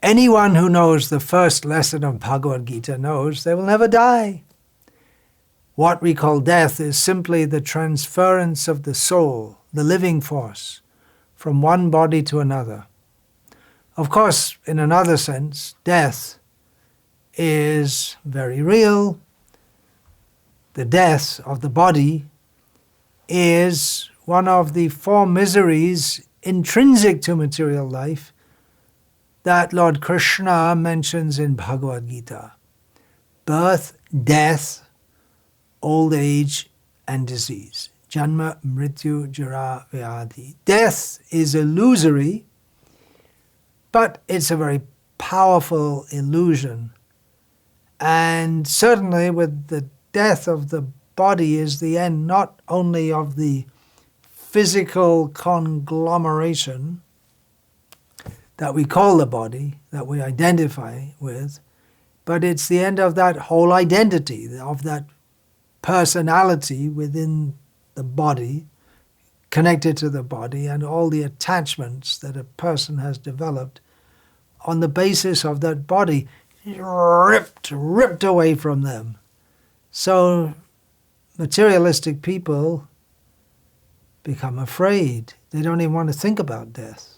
Anyone who knows the first lesson of Bhagavad-gita knows they will never die. What we call death is simply the transference of the soul, the living force, from one body to another. Of course, in another sense, death is very real. The death of the body is one of the four miseries intrinsic to material life that Lord Krishna mentions in Bhagavad-gita. Birth, death, old age, and disease. Janma, mrityu, jara, vyadhi. Death is illusory, but it's a very powerful illusion. And certainly with the death of the body is the end not only of the physical conglomeration that we call the body, that we identify with, but it's the end of that whole identity, of that personality within the body, connected to the body, and all the attachments that a person has developed on the basis of that body, ripped away from them. So materialistic people become afraid. They don't even want to think about death.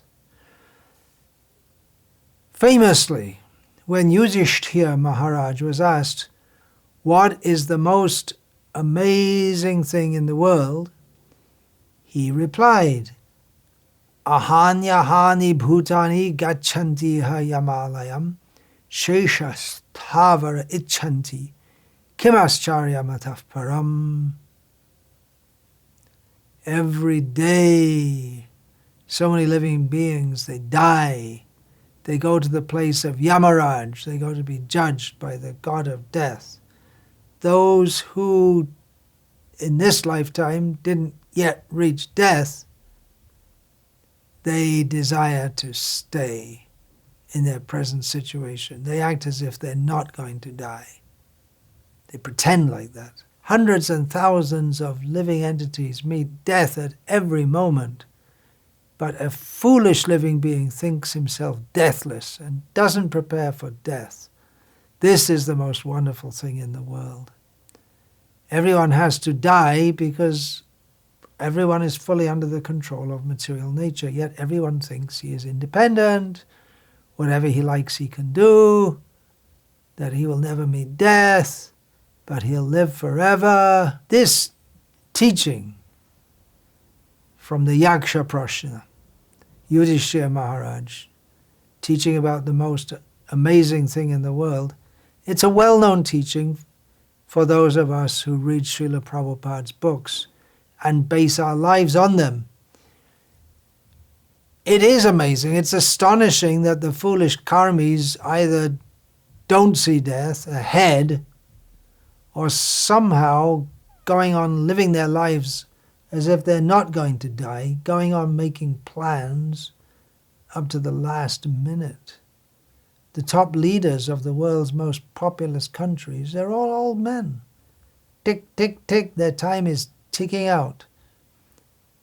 Famously, when Yudhishthira Maharaj was asked, what is the most amazing thing in the world? He replied, Ahanyahani bhutani gacchanti ha yamalayam sheshasthavara icchanti kimascharya mataf param. Every day, so many living beings, they die. They go to the place of Yamaraj. They go to be judged by the god of death. Those who in this lifetime didn't yet reach death, they desire to stay in their present situation. They act as if they're not going to die. They pretend like that. Hundreds and thousands of living entities meet death at every moment, but a foolish living being thinks himself deathless and doesn't prepare for death. This is the most wonderful thing in the world. Everyone has to die because everyone is fully under the control of material nature, yet everyone thinks he is independent, whatever he likes he can do, that he will never meet death, but he'll live forever. This teaching from the Yaksha Prashna, Yudhishthira Maharaj, teaching about the most amazing thing in the world, it's a well-known teaching for those of us who read Srila Prabhupada's books and base our lives on them. It is amazing, it's astonishing that the foolish karmis either don't see death ahead or somehow going on living their lives as if they're not going to die, going on making plans up to the last minute. The top leaders of the world's most populous countries, they're all old men. Tick, tick, tick, their time is ticking out.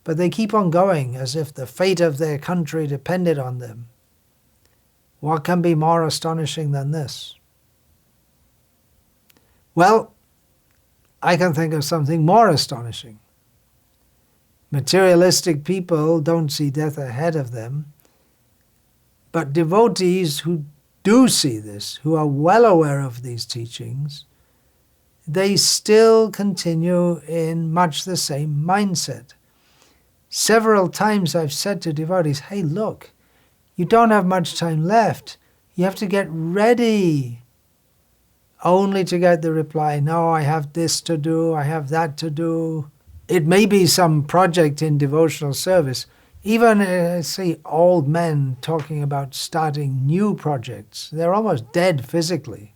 But they keep on going as if the fate of their country depended on them. What can be more astonishing than this? Well, I can think of something more astonishing. Materialistic people don't see death ahead of them, but devotees who do see this, who are well aware of these teachings, they still continue in much the same mindset. Several times I've said to devotees, hey, look, you don't have much time left. You have to get ready. Only to get the reply, no, I have this to do, I have that to do. It may be some project in devotional service. Even, I see old men talking about starting new projects. They're almost dead physically.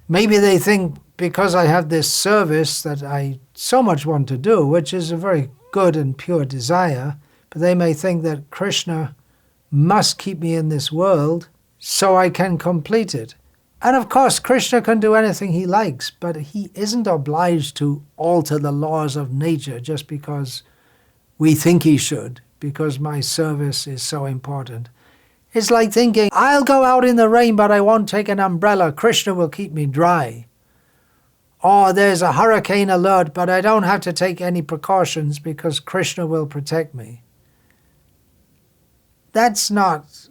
Maybe they think because I have this service that I so much want to do, which is a very good and pure desire, but they may think that Krishna must keep me in this world so I can complete it. And of course, Krishna can do anything he likes, but he isn't obliged to alter the laws of nature just because we think he should, because my service is so important. It's like thinking, I'll go out in the rain, but I won't take an umbrella. Krishna will keep me dry. Or there's a hurricane alert, but I don't have to take any precautions because Krishna will protect me. That's not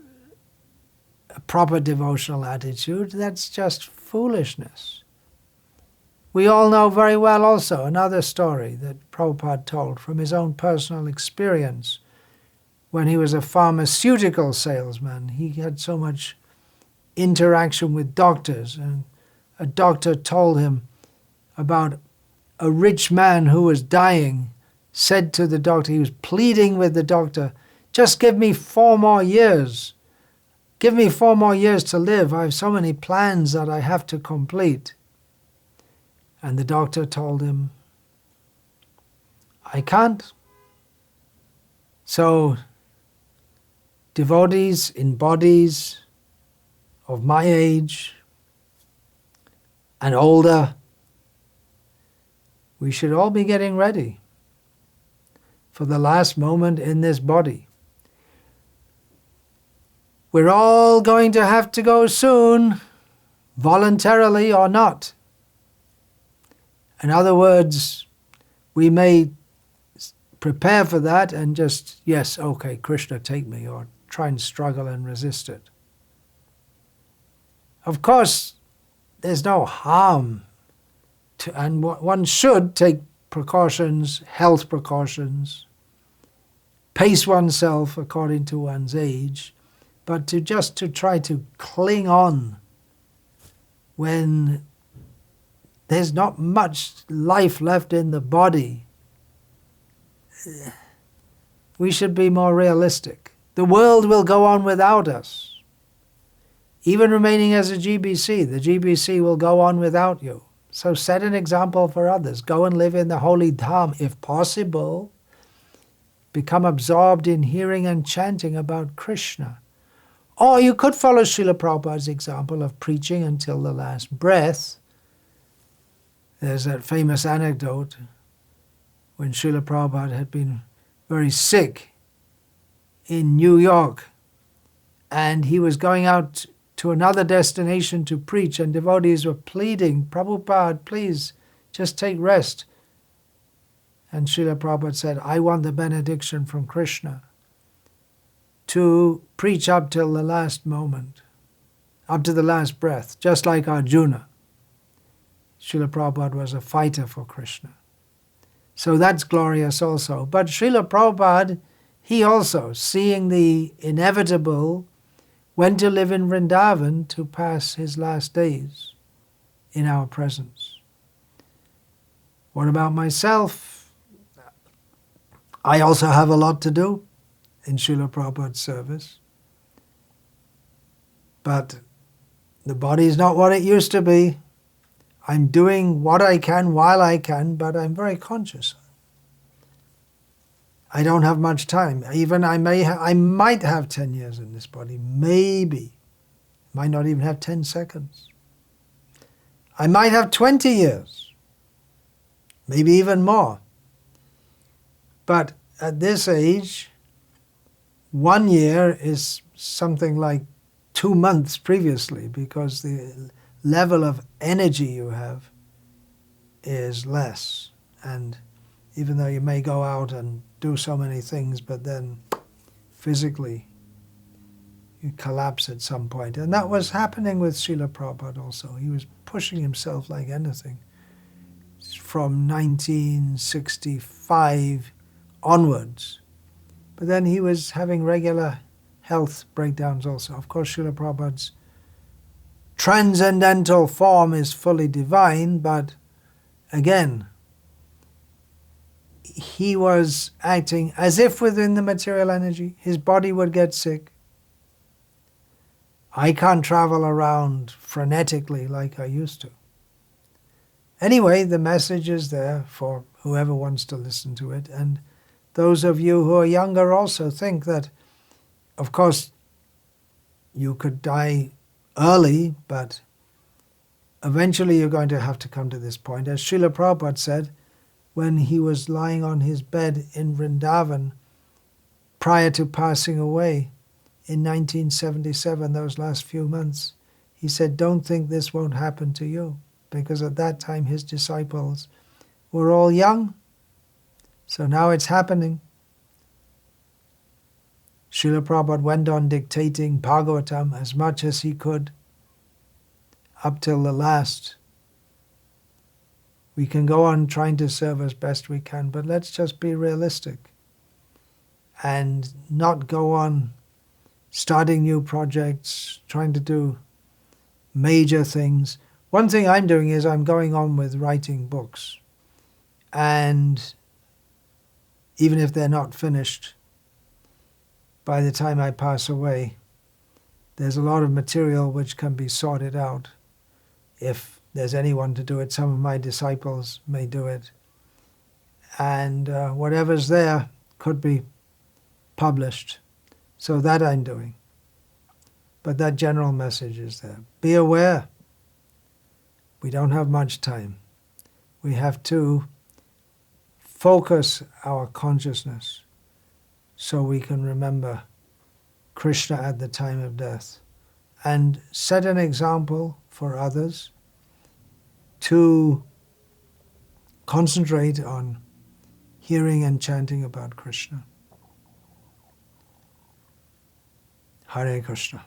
a proper devotional attitude. That's just foolishness. We all know very well also another story that Prabhupada told from his own personal experience. When he was a pharmaceutical salesman, he had so much interaction with doctors, and a doctor told him about a rich man who was dying, said to the doctor, he was pleading with the doctor, just give me 4 more years. Give me 4 more years to live. I have so many plans that I have to complete. And the doctor told him, I can't. So, devotees in bodies of my age and older, we should all be getting ready for the last moment in this body. We're all going to have to go soon, voluntarily or not. In other words, we may prepare for that and just, yes, okay, Krishna, take me, or try and struggle and resist it. Of course, there's no harm to, and one should take precautions, health precautions, pace oneself according to one's age, but to try to cling on when there's not much life left in the body, we should be more realistic. The world will go on without us. Even remaining as a GBC, the GBC will go on without you. So set an example for others. Go and live in the holy dham if possible. Become absorbed in hearing and chanting about Krishna. Or you could follow Srila Prabhupada's example of preaching until the last breath. There's that famous anecdote when Srila Prabhupada had been very sick in New York, and he was going out to another destination to preach, and devotees were pleading, Prabhupada, please, just take rest. And Srila Prabhupada said, I want the benediction from Krishna to preach up till the last moment, up to the last breath, just like Arjuna. Srila Prabhupada was a fighter for Krishna. So that's glorious also. But Srila Prabhupada, he also, seeing the inevitable, went to live in Vrindavan to pass his last days in our presence. What about myself? I also have a lot to do in Srila Prabhupada's service. But the body is not what it used to be. I'm doing what I can while I can, but I'm very conscious. I don't have much time. Even I might have 10 years in this body, maybe. Might not even have 10 seconds. I might have 20 years, maybe even more. But at this age, 1 year is something like 2 months previously, because the level of energy you have is less. And even though you may go out and do so many things, but then physically you collapse at some point. And that was happening with Srila Prabhupada also. He was pushing himself like anything from 1965 onwards. But then he was having regular health breakdowns also. Of course, Srila Prabhupada's transcendental form is fully divine, but again, he was acting as if within the material energy. His body would get sick. I can't travel around frenetically like I used to. Anyway, the message is there for whoever wants to listen to it. And those of you who are younger also think that, of course, you could die early, but eventually you're going to have to come to this point. As Srila Prabhupada said, when he was lying on his bed in Vrindavan prior to passing away, in 1977, those last few months. He said, don't think this won't happen to you, because at that time his disciples were all young. So now it's happening. Srila Prabhupada went on dictating Bhagavatam as much as he could up till the last. We can go on trying to serve as best we can, but let's just be realistic and not go on starting new projects, trying to do major things. One thing I'm doing is I'm going on with writing books. And even if they're not finished, by the time I pass away, there's a lot of material which can be sorted out. If there's anyone to do it, some of my disciples may do it. And whatever's there could be published. So that I'm doing. But that general message is there. Be aware. We don't have much time. We have to focus our consciousness so we can remember Krishna at the time of death and set an example for others to concentrate on hearing and chanting about Krishna. Hare Krishna.